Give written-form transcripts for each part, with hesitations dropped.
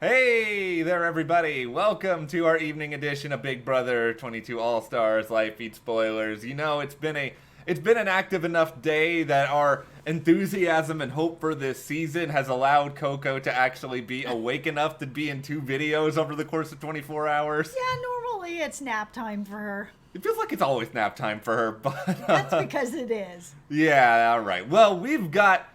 Hey there, everybody! Welcome to our evening edition of Big Brother 22 All Stars Live Feed Spoilers. You know, it's been an active enough day that our enthusiasm and hope for this season has allowed Coco to actually be awake enough to be in two videos over the course of 24 hours. Yeah, normally it's nap time for her. It feels like it's always nap time for her, but That's because it is. yeah, all right. Well, we've got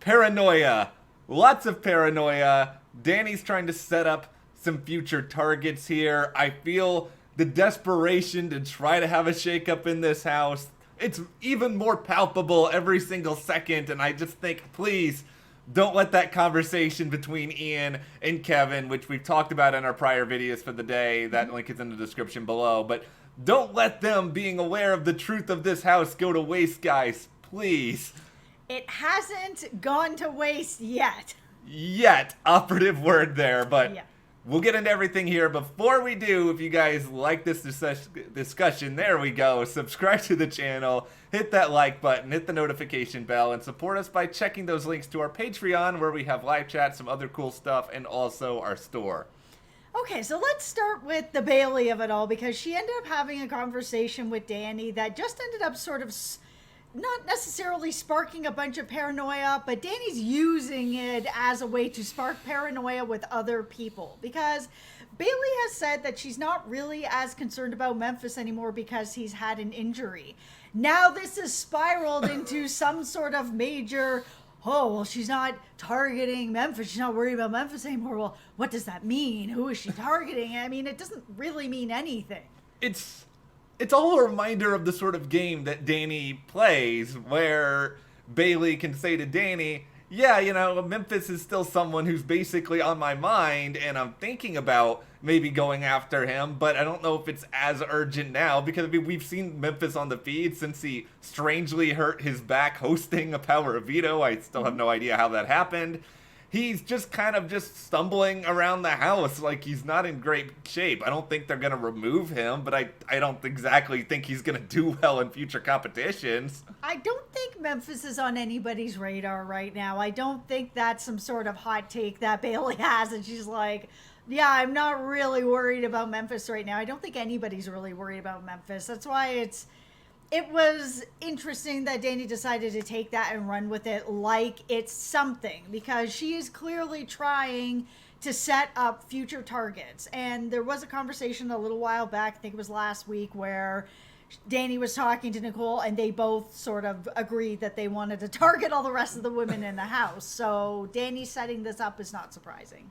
paranoia, lots of paranoia. Dani's trying to set up some future targets here. I feel the desperation to try to have a shakeup in this house. It's even more palpable every single second, and I just think, please, don't let that conversation between Ian and Kevin, which we've talked about in our prior videos for the day, that link is in the description below, but don't let them being aware of the truth of this house go to waste, guys. Please. It hasn't gone to waste yet. Yet. Operative word there, but Yeah. we'll get into everything here. Before we do, if you guys like this discussion, there we go. Subscribe to the channel, hit that like button, hit the notification bell, and support us by checking those links to our Patreon, where we have live chat, some other cool stuff, and also our store. Okay, so let's start with the Bayley of it all, because she ended up having a conversation with Dani that just ended up sort of not necessarily sparking a bunch of paranoia, but Dani's using it as a way to spark paranoia with other people, because Bayley has said that she's not really as concerned about Memphis anymore because he's had an injury. Now this has spiraled into some sort of major, oh, well, she's not targeting Memphis. She's not worried about Memphis anymore. Well, what does that mean? Who is she targeting? I mean, it doesn't really mean anything. It's all a reminder of the sort of game that Dani plays, where Bayley can say to Dani, yeah, you know, Memphis is still someone who's basically on my mind, and I'm thinking about maybe going after him, but I don't know if it's as urgent now, because I mean, we've seen Memphis on the feed since he strangely hurt his back hosting a Power of Veto. I still have no idea how that happened. He's just kind of just stumbling around the house like he's not in great shape. I don't think they're going to remove him, but I don't exactly think he's going to do well in future competitions. I don't think Memphis is on anybody's radar right now. I don't think that's some sort of hot take that Bayley has, and she's like, yeah, I'm not really worried about Memphis right now. I don't think anybody's really worried about Memphis. That's why it was interesting that Dani decided to take that and run with it like it's something, because she is clearly trying to set up future targets. And there was a conversation a little while back, I think it was last week, where Dani was talking to Nicole and they both sort of agreed that they wanted to target all the rest of the women in the house. So Dani setting this up is not surprising.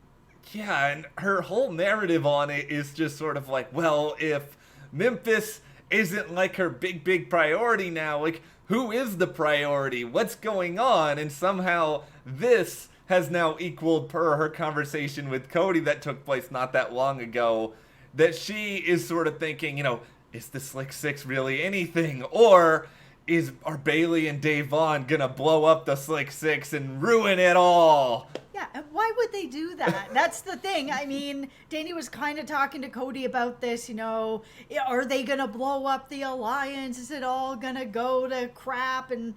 Yeah, and her whole narrative on it is just sort of like, well, if Memphis isn't like her big priority now, like, who is the priority? What's going on? And somehow this has now equaled, per her conversation with Cody that took place not that long ago, that she is sort of thinking, you know, is the Slick Six really anything? Or are Bayley and Dave Vaughn gonna blow up the Slick Six and ruin it all? Yeah, and why would they do that? That's the thing. I mean, Dani was kind of talking to Cody about this, you know, are they going to blow up the alliance? Is it all going to go to crap? And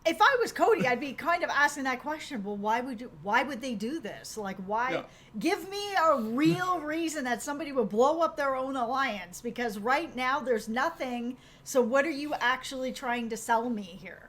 if I was Cody, I'd be kind of asking that question. Well, why would they do this? Like, why? Yeah. Give me a real reason that somebody would blow up their own alliance, because right now there's nothing. So what are you actually trying to sell me here?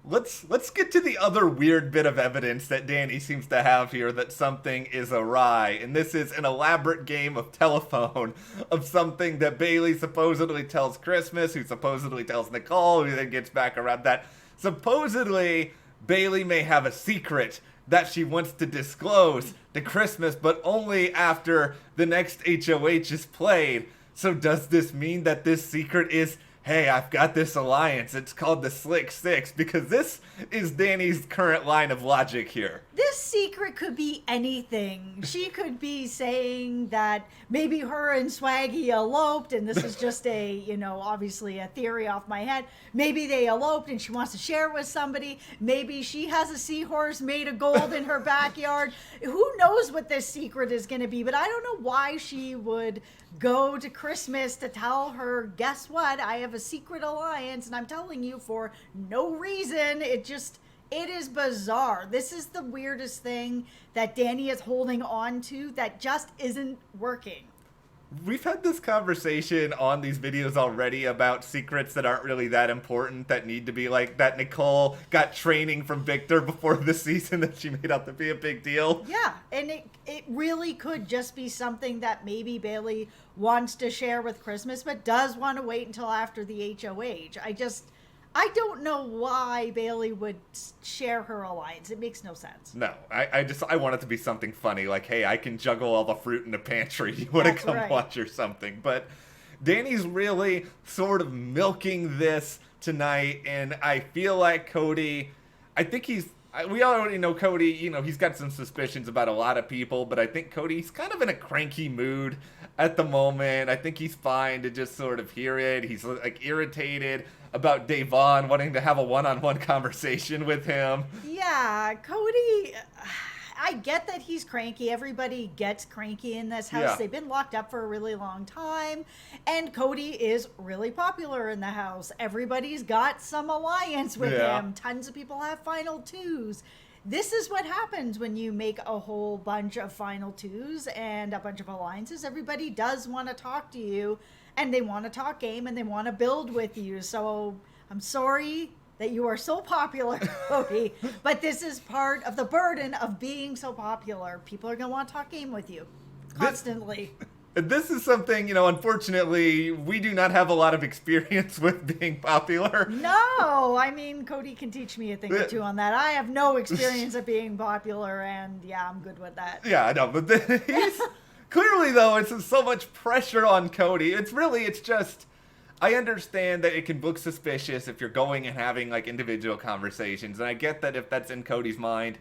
Let's get to the other weird bit of evidence that Dani seems to have here that something is awry, and this is an elaborate game of telephone of something that Bayley supposedly tells Christmas, who supposedly tells Nicole, who then gets back around that. Supposedly, Bayley may have a secret that she wants to disclose to Christmas, but only after the next HOH is played. So does this mean that this secret is, hey, I've got this alliance, it's called the Slick Six? Because this is Dani's current line of logic here. This secret could be anything. She could be saying that maybe her and Swaggy eloped, and this is just a, you know, obviously a theory off my head. Maybe they eloped and she wants to share it with somebody. Maybe she has a seahorse made of gold in her backyard. Who knows what this secret is going to be, but I don't know why she would go to Christmas to tell her, guess what, I have a secret alliance, and I'm telling you for no reason. It is bizarre. This is the weirdest thing that Dani is holding on to that just isn't working. We've had this conversation on these videos already about secrets that aren't really that important, that need to be like that Nicole got training from Victor before the season that she made out to be a big deal. Yeah, and it really could just be something that maybe Bayley wants to share with Christmas, but does want to wait until after the HOH. I don't know why Bayley would share her alliance. It makes no sense. No, I want it to be something funny, like, hey, I can juggle all the fruit in the pantry. You want to come right. watch or something. But Dani's really sort of milking this tonight, and I feel like Cody, I think we already know Cody, he's got some suspicions about a lot of people, but I think Cody's kind of in a cranky mood at the moment. I think he's fine to just sort of hear it. He's like irritated about Davon wanting to have a one-on-one conversation with him. Yeah, Cody, I get that he's cranky. Everybody gets cranky in this house. Yeah. They've been locked up for a really long time. And Cody is really popular in the house. Everybody's got some alliance with him. Tons of people have final twos. This is what happens when you make a whole bunch of final twos and a bunch of alliances. Everybody does want to talk to you, and they want to talk game, and they want to build with you. So I'm sorry that you are so popular, Cody, but this is part of the burden of being so popular. People are going to want to talk game with you constantly. This is something, unfortunately, we do not have a lot of experience with being popular. No, I mean, Cody can teach me a thing or two on that. I have no experience of being popular, and yeah, I'm good with that. Yeah, I know, but he's clearly, though, it's so much pressure on Cody. It's just, I understand that it can look suspicious if you're going and having like individual conversations, and I get that if that's in Cody's mind,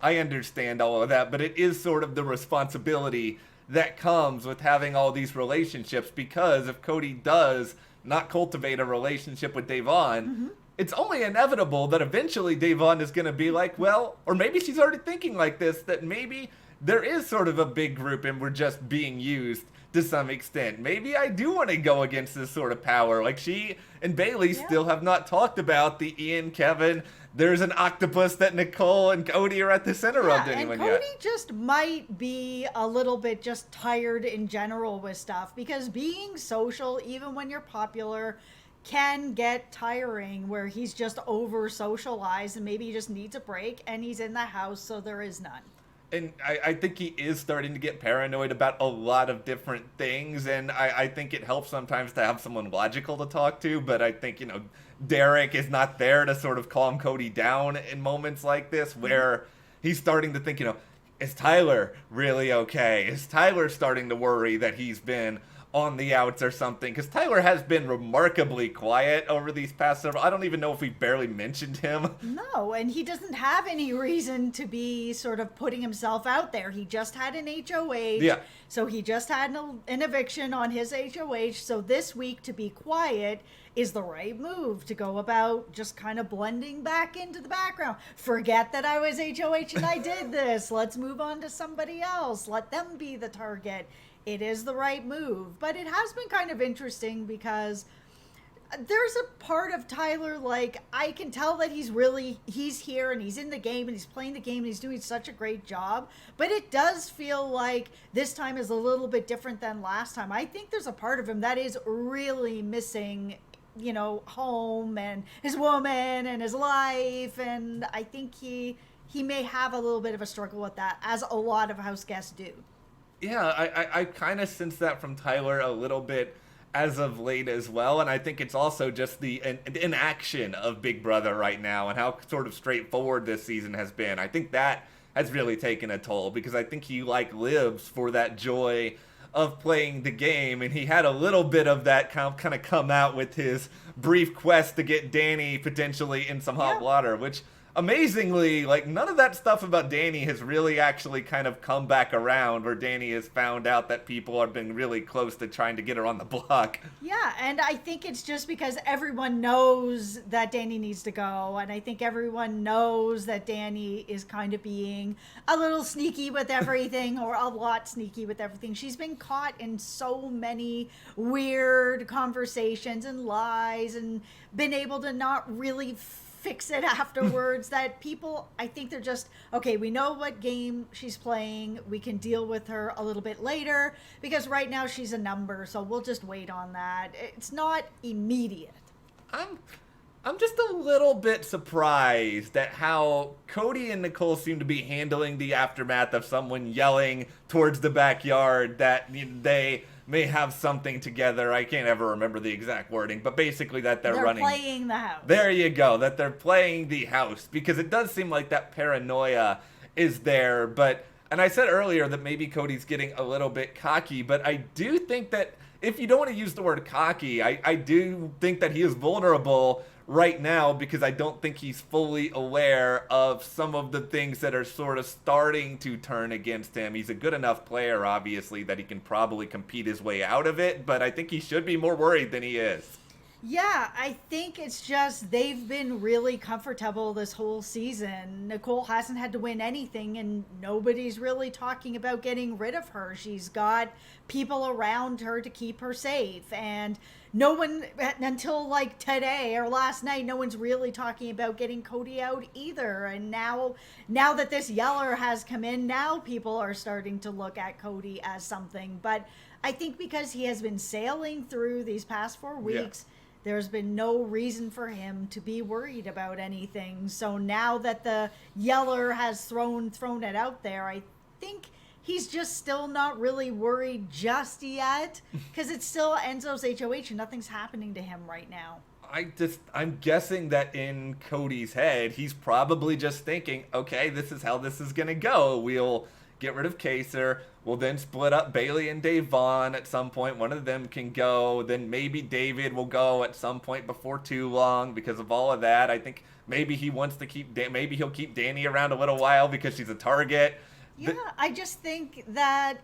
I understand all of that, but it is sort of the responsibility that comes with having all these relationships, because if Cody does not cultivate a relationship with Davon, it's only inevitable that eventually Davon is going to be like, well, or maybe she's already thinking like this, that maybe there is sort of a big group and we're just being used to some extent. Maybe I do want to go against this sort of power. Like, she and Bayley still have not talked about the Ian, Kevin, there's an octopus that Nicole and Cody are at the center of anyone and Cody yet. just might be a little bit just tired in general with stuff, because being social, even when you're popular, can get tiring, where he's just over socialized and maybe he just needs a break, and he's in the house, so there is none. And I think he is starting to get paranoid about a lot of different things, and I think it helps sometimes to have someone logical to talk to, but I think, Derek is not there to sort of calm Cody down in moments like this, where he's starting to think, is Tyler really okay? Is Tyler starting to worry that he's been on the outs or something? Because Tyler has been remarkably quiet over these past several. I don't even know if we barely mentioned him. No, and he doesn't have any reason to be sort of putting himself out there. He just had an HOH. Yeah. So he just had an eviction on his HOH. So this week, to be quiet is the right move, to go about just kind of blending back into the background. Forget that I was HOH and I did this. Let's move on to somebody else. Let them be the target. It is the right move. But it has been kind of interesting, because there's a part of Tyler, like, I can tell that he's here and he's in the game and he's playing the game and he's doing such a great job. But it does feel like this time is a little bit different than last time. I think there's a part of him that is really missing, home and his woman and his life. And I think he may have a little bit of a struggle with that, as a lot of house guests do. Yeah, I kind of sense that from Tyler a little bit as of late as well, and I think it's also just the inaction of Big Brother right now and how sort of straightforward this season has been. I think that has really taken a toll, because I think he lives for that joy of playing the game, and he had a little bit of that kind of come out with his brief quest to get Dani potentially in some hot water, which amazingly, none of that stuff about Dani has really actually kind of come back around, where Dani has found out that people have been really close to trying to get her on the block. Yeah, and I think it's just because everyone knows that Dani needs to go, and I think everyone knows that Dani is kind of being a little sneaky with everything, or a lot sneaky with everything. She's been caught in so many weird conversations and lies, and been able to not really fix it afterwards. That people, I think they're just, okay, we know what game she's playing. We can deal with her a little bit later because right now she's a number. So we'll just wait on that. It's not immediate. I'm just a little bit surprised at how Cody and Nicole seem to be handling the aftermath of someone yelling towards the backyard that they may have something together. I can't ever remember the exact wording, but basically that they're running. They're playing the house. There you go, that they're playing the house, because it does seem like that paranoia is there. But, and I said earlier that maybe Cody's getting a little bit cocky, but I do think that if you don't want to use the word cocky, I do think that he is vulnerable right now, because I don't think he's fully aware of some of the things that are sort of starting to turn against him. He's a good enough player, obviously, that he can probably compete his way out of it, but I think he should be more worried than he is. Yeah, I think it's just they've been really comfortable this whole season. Nicole hasn't had to win anything, and nobody's really talking about getting rid of her. She's got people around her to keep her safe, and no one, until like today or last night, no one's really talking about getting Cody out either. And now that this yeller has come in, now people are starting to look at Cody as something. But I think because he has been sailing through these past 4 weeks, there's been no reason for him to be worried about anything. So now that the yeller has thrown it out there, I think he's just still not really worried just yet, because it's still Enzo's HOH and nothing's happening to him right now. I'm guessing that in Cody's head, he's probably just thinking, okay, this is how this is going to go. We'll get rid of Kaysar. We'll then split up Bayley and Dave Vaughn at some point. One of them can go. Then maybe David will go at some point before too long because of all of that. I think maybe he wants to maybe he'll keep Dani around a little while because she's a target. Yeah, I just think that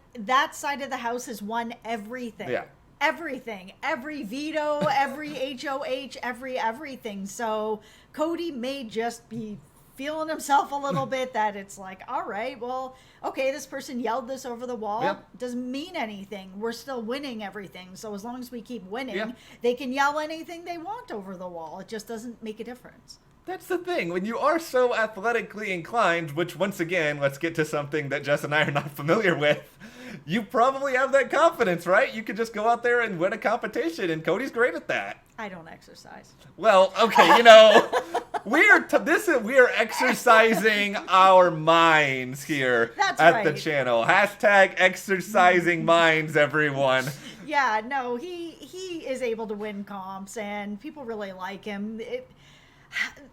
side of the house has won everything. Yeah. Everything. Every veto, every HOH, everything. So Cody may just be feeling himself a little bit that it's like, all right, well, okay, this person yelled this over the wall. Yeah. Doesn't mean anything. We're still winning everything. So as long as we keep winning, Yeah. they can yell anything they want over the wall. It just doesn't make a difference. That's the thing. When you are so athletically inclined, which once again, let's get to something that Jess and I are not familiar with, you probably have that confidence, right? You could just go out there and win a competition, and Cody's great at that. I don't exercise. Well, okay, we are exercising our minds here That's at right. the channel. Hashtag exercising minds, everyone. Yeah, no, he is able to win comps, and people really like him.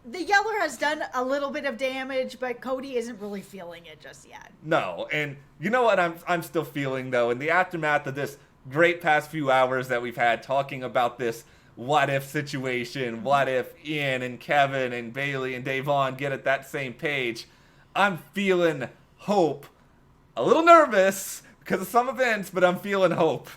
The yeller has done a little bit of damage, but Cody isn't really feeling it just yet. No, and you know what I'm still feeling, though, in the aftermath of this great past few hours that we've had talking about this what-if situation, what if Ian and Kevin and Bayley and Davon get at that same page, I'm feeling hope. A little nervous because of some events, but I'm feeling hope.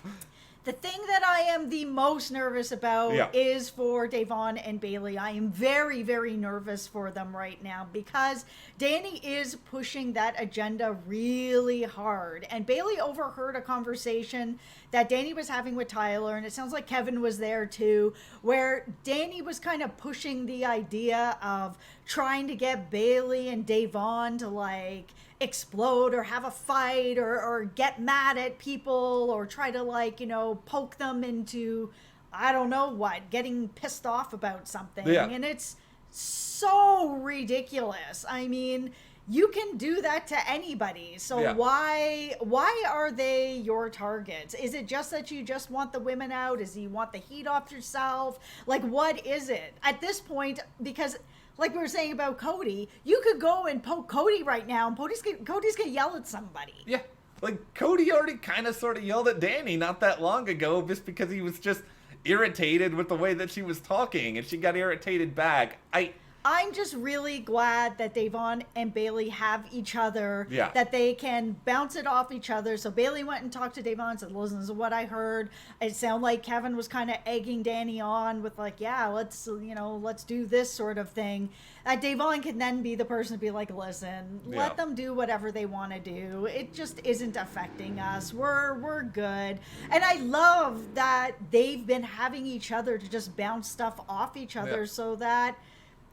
The thing that I am the most nervous about is for Davon and Bayley. I am very, very nervous for them right now because Dani is pushing that agenda really hard. And Bayley overheard a conversation that Dani was having with Tyler, and it sounds like Kevin was there too, where Dani was kind of pushing the idea of trying to get Bayley and Davon to like explode or have a fight or get mad at people or try to poke them into I don't know what, getting pissed off about something. And it's so ridiculous. I mean, you can do that to anybody. So why are they your targets? Is it just that you just want the women out? Is you want the heat off yourself? Like, what is it at this point? Because like we were saying about Cody, you could go and poke Cody right now, and Cody's gonna yell at somebody. Yeah, like Cody already kind of sort of yelled at Dani not that long ago just because he was just irritated with the way that she was talking, and she got irritated back. I'm just really glad that Davon and Bayley have each other, that they can bounce it off each other. So Bayley went and talked to Davon and said, listen, this is what I heard. It sounded like Kevin was kind of egging Dani on with like, let's do this sort of thing. Davon can then be the person to be like, listen, let them do whatever they want to do. It just isn't affecting us. We're good. And I love that they've been having each other to just bounce stuff off each other so that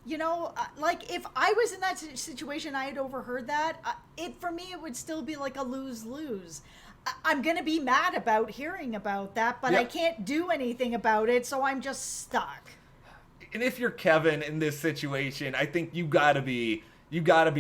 Like if I was in that situation, I had overheard that. For me, it would still be like a lose-lose. I'm gonna be mad about hearing about that, but I Yep. can't do anything about it, so I'm just stuck. And if you're Kevin in this situation, I think you gotta be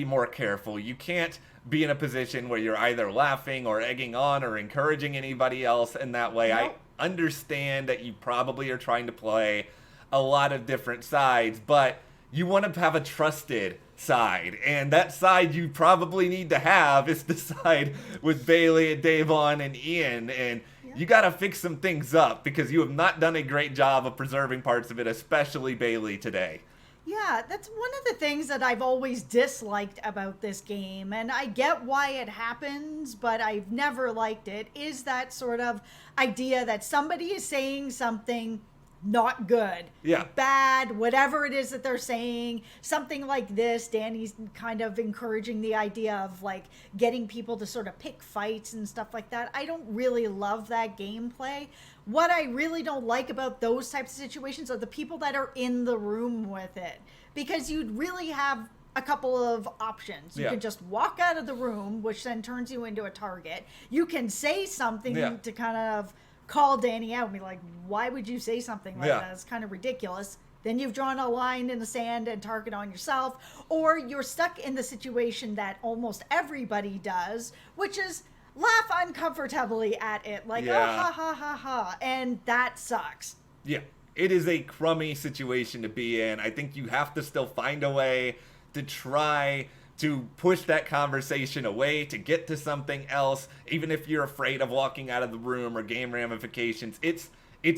more careful. You can't be in a position where you're either laughing or egging on or encouraging anybody else in that way. Nope. I understand that you probably are trying to play a lot of different sides, but you want to have a trusted side, and that side you probably need to have is the side with Bayleigh and Davon and Ian, and you got to fix some things up because you have not done a great job of preserving parts of it, especially Bayleigh today. Yeah, that's one of the things that I've always disliked about this game, and I get why it happens, but I've never liked it, is that sort of idea that somebody is saying something not good, Yeah. bad, whatever it is that they're saying, something like this. Danny's kind of encouraging the idea of like getting people to sort of pick fights and stuff like that. I don't really love that gameplay. What I really don't like about those types of situations are the people that are in the room with it, because you'd really have a couple of options. You Yeah. can just walk out of the room, which then turns you into a target. You can say something Yeah. to kind of call Danny out and be like, why would you say something like Yeah. that? It's kind of ridiculous. Then you've drawn a line in the sand and target on yourself, or you're stuck in the situation that almost everybody does, which is laugh uncomfortably at it, like, Yeah. oh, ha, ha, ha, ha, and that sucks. Yeah, it is a crummy situation to be in. I think you have to still find a way to try to push that conversation away, to get to something else, even if you're afraid of walking out of the room or game ramifications. It's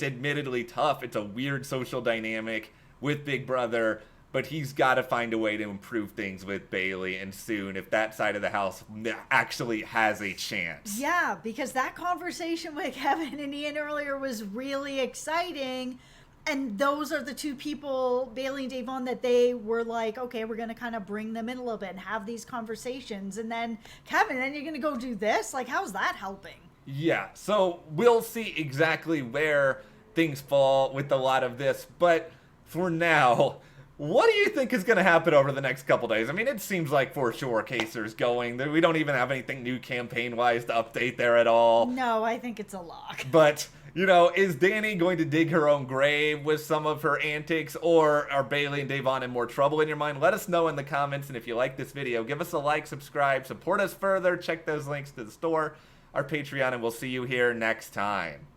admittedly tough. It's a weird social dynamic with Big Brother, but he's got to find a way to improve things with Bayleigh, and soon, if that side of the house actually has a chance. Yeah, because that conversation with Kevin and Ian earlier was really exciting. And those are the two people, Bayleigh and Davon, that they were like, okay, we're going to kind of bring them in a little bit and have these conversations. And then, Kevin, then you're going to go do this? Like, how's that helping? Yeah, so we'll see exactly where things fall with a lot of this. But for now, what do you think is going to happen over the next couple days? I mean, it seems like for sure Kaysar's going. We don't even have anything new campaign-wise to update there at all. No, I think it's a lock. But, is Dani going to dig her own grave with some of her antics, or are Bayleigh and Davon in more trouble in your mind? Let us know in the comments, and if you like this video, give us a like, subscribe, support us further, check those links to the store, our Patreon, and we'll see you here next time.